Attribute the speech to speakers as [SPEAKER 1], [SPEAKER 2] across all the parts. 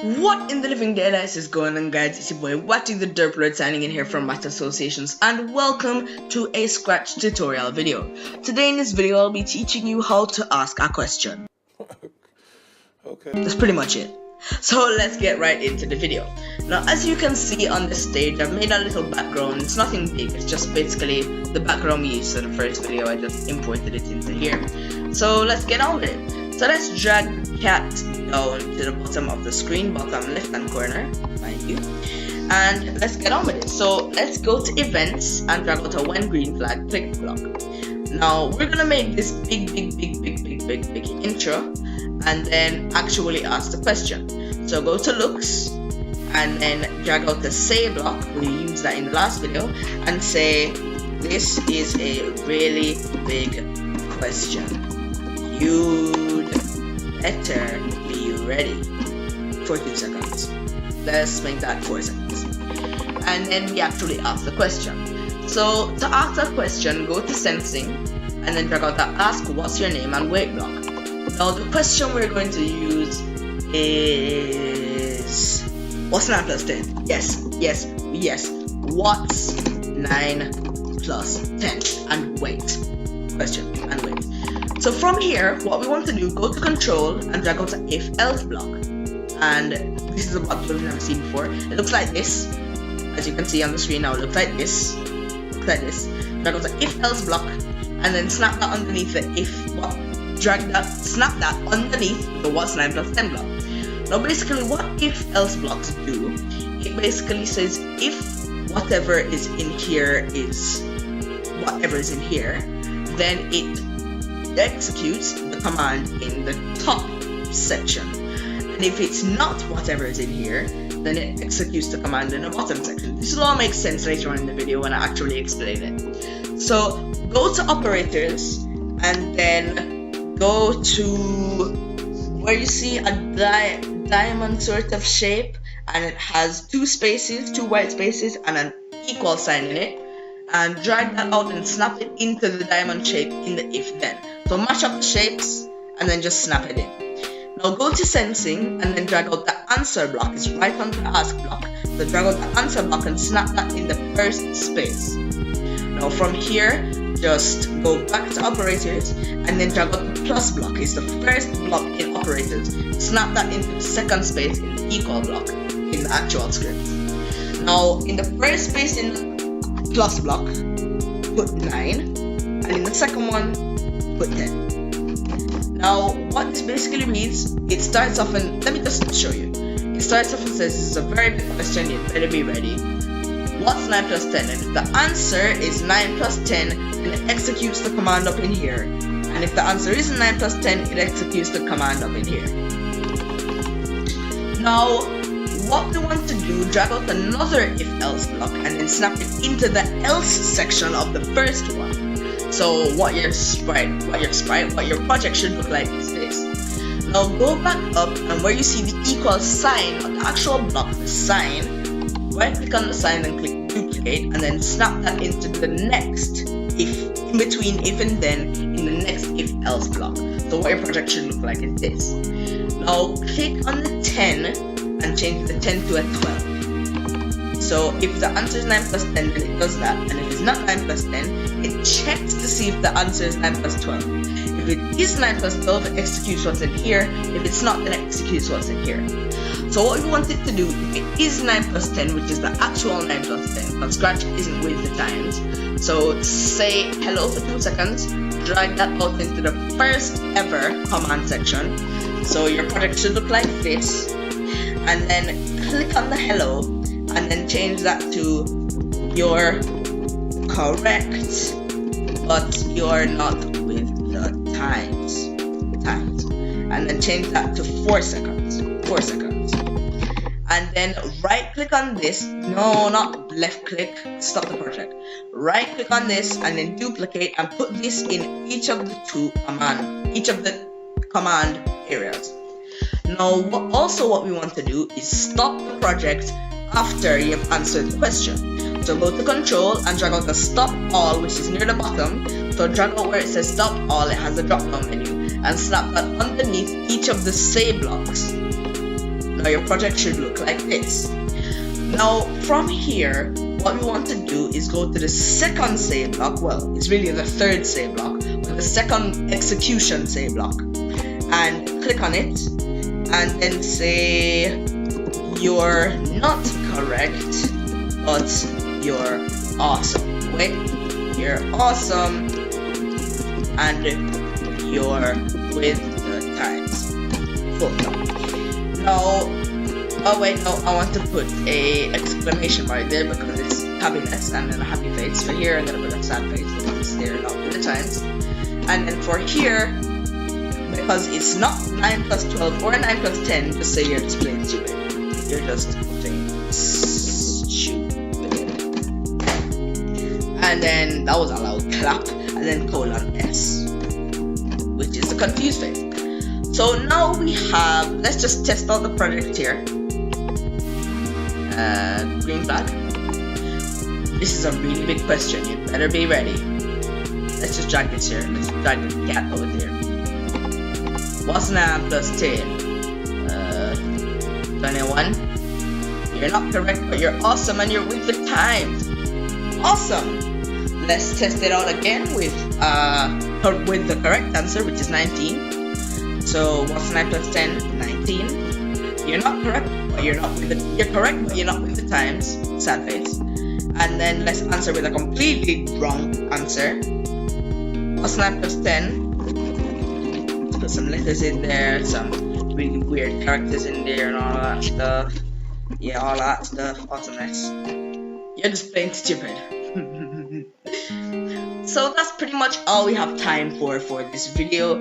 [SPEAKER 1] What in the living daylights is going on, guys? It's your boy Watty the Derp Lord signing in here from Math Associations, and welcome to a Scratch tutorial video. Today in this video I'll be teaching you how to ask a question.
[SPEAKER 2] Okay.
[SPEAKER 1] That's pretty much it. So let's get right into the video. Now, as you can see on the stage, I've made a little background. It's nothing big, it's just basically the background we used in the first video. I just imported it into here. So let's get on with it. So let's drag cat down to the bottom of the screen, bottom left hand corner, mind you, and let's get on with it. So let's go to events and drag out a when green flag click block. Now we're gonna make this big intro and then actually ask the question. So go to looks and then drag out the say block. We used that in the last video, and say this is a really big question. You'd better be ready for 2 seconds. Let's make that 4 seconds. And then we actually ask the question. So to ask that question, go to sensing and then drag out the ask what's your name and wait block. Now the question we're going to use is what's 9 plus 10? Yes. What's 9 plus 10? And wait. Question and wait. So from here, what we want to do, go to control and drag out an if else block. And this is a block we've never seen before. It looks like this. As you can see on the screen now, it looks like this. Drag out an if else block and then snap that underneath the snap that underneath the what's 9 plus 10 block. Now basically what if else blocks do, it basically says if whatever is in here is whatever is in here, then it executes the command in the top section, and if it's not whatever is in here, then it executes the command in the bottom section. This will all make sense later on in the video when I actually explain it. So go to operators and then go to where you see a diamond sort of shape, and it has 2 spaces, 2 white spaces and an equal sign in it, and drag that out and snap it into the diamond shape in the if then. So mash up the shapes and then just snap it in. Now go to sensing and then drag out the answer block. It's right under the ask block. So drag out the answer block and snap that in the first space. Now from here, just go back to operators and then drag out the plus block. It's the first block in operators. Snap that into the second space in the equal block in the actual script. Now in the first space in the plus block, put 9, and in the second one, put 10. Now, what this basically means, it starts off and let me just show you. It starts off and says, this is a very big question, you better be ready. What's 9 plus 10? And if the answer is 9 plus 10, then it executes the command up in here. And if the answer isn't 9 plus 10, it executes the command up in here. Now, what we want to do, drag out another if else block and then snap it into the else section of the first one. So what your project should look like is this. Now go back up and where you see the equal sign on the actual block, the sign, right click on the sign and click duplicate and then snap that into the next if, in between if and then, in the next if else block. So what your project should look like is this. Now click on the 10 and change the 10 to a 12. So if the answer is 9 plus 10, then it does that, and if it's not 9 plus 10, it checks to see if the answer is 9 plus 12. If it is 9 plus 12, it executes what's in here. If it's not, then it executes what's in here. So what we want it to do, if it is 9 plus 10, which is the actual 9 plus 10, but Scratch isn't with the times, so say hello for 2 seconds, drag that out into the first ever command section. So your project should look like this, and then click on the hello and then change that to you're correct but you're not with the times, and then change that to 4 seconds, and then right click on this, no, not left click, stop the project, right click on this and then duplicate and put this in each of the command areas. Now what we want to do is stop the project after you've answered the question. So go to control and drag out the stop all, which is near the bottom. So drag out where it says stop all, it has a drop down menu, and snap that underneath each of the say blocks. Now Now your project should look like this. Now from here, what we want to do is go to the second save block. Well, it's really the third save block, but the second execution save block, and click on it and then say you're not correct, but you're awesome. Wait, you're awesome and you're with the times. Full stop. Now, oh wait, no, I want to put a exclamation mark there because it's happiness and then a happy face. For here, I'm gonna put a sad face because they're not with the times. And then for here, because it's not 9 plus 12 or 9 plus 10, just say you're just plain stupid. You're just plain stupid. And then that was a loud clap, and then colon S, which is the confused face. So now we have, let's just test out the project here. Green flag. This is a really big question, you better be ready. Let's just drag this here, let's drag the cat over there. What's 9 plus 10? 21. You're not correct, but you're awesome and you're with the times. Awesome! Let's test it out again with the correct answer, which is 19. So what's 9 plus 10? 19. You're not correct, but you're not with the, you're correct, but you're not with the times. Sad face. And then let's answer with a completely wrong answer. What's 9 plus 10? Let's put some letters in there, some really weird characters in there and all that stuff. Yeah, all that stuff. Awesomeness. You're just plain stupid. So that's pretty much all we have time for this video.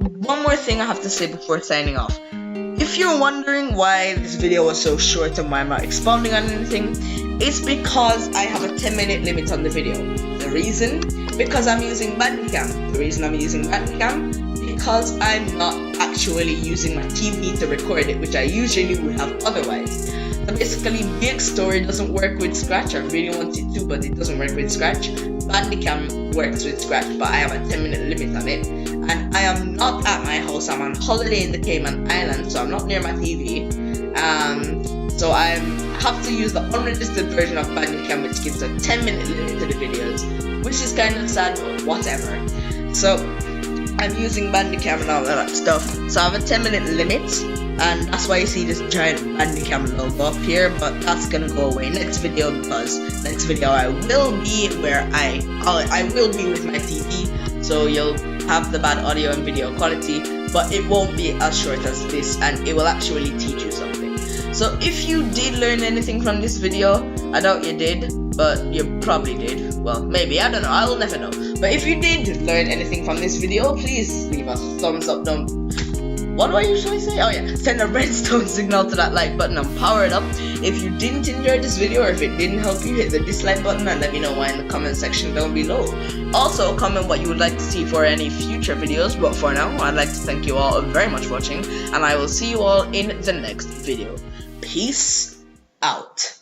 [SPEAKER 1] One more thing I have to say before signing off. If you're wondering why this video was so short and why I'm not expounding on anything, it's because I have a 10-minute limit on the video. The reason? Because I'm using Bandicam. The reason I'm using Bandicam? Because I'm not actually using my TV to record it, which I usually would have otherwise. So basically, Big Story doesn't work with Scratch. I really want it to, but it doesn't work with Scratch. Bandicam works with Scratch, but I have a 10-minute limit on it. And I am not at my house. I'm on holiday in the Cayman Islands, so I'm not near my TV. So I have to use the unregistered version of Bandicam, which gives a 10-minute limit to the videos, which is kind of sad, but whatever. So I'm using Bandicam and all that stuff. So I have a 10-minute limit, and that's why you see this giant Bandicam logo up here. But that's gonna go away next video, because next video I will be where I will be with my TV. So you'll have the bad audio and video quality, but it won't be as short as this, and it will actually teach you something. So if you did learn anything from this video, I doubt you did, but you probably did. Well, maybe, I don't know, I will never know. But if you did learn anything from this video, please leave a thumbs up down. What do I usually say? Oh yeah, send a redstone signal to that like button and power it up. If you didn't enjoy this video, or if it didn't help you, hit the dislike button and let me know why in the comment section down below. Also, comment what you would like to see for any future videos, but for now, I'd like to thank you all very much for watching, and I will see you all in the next video. Peace out.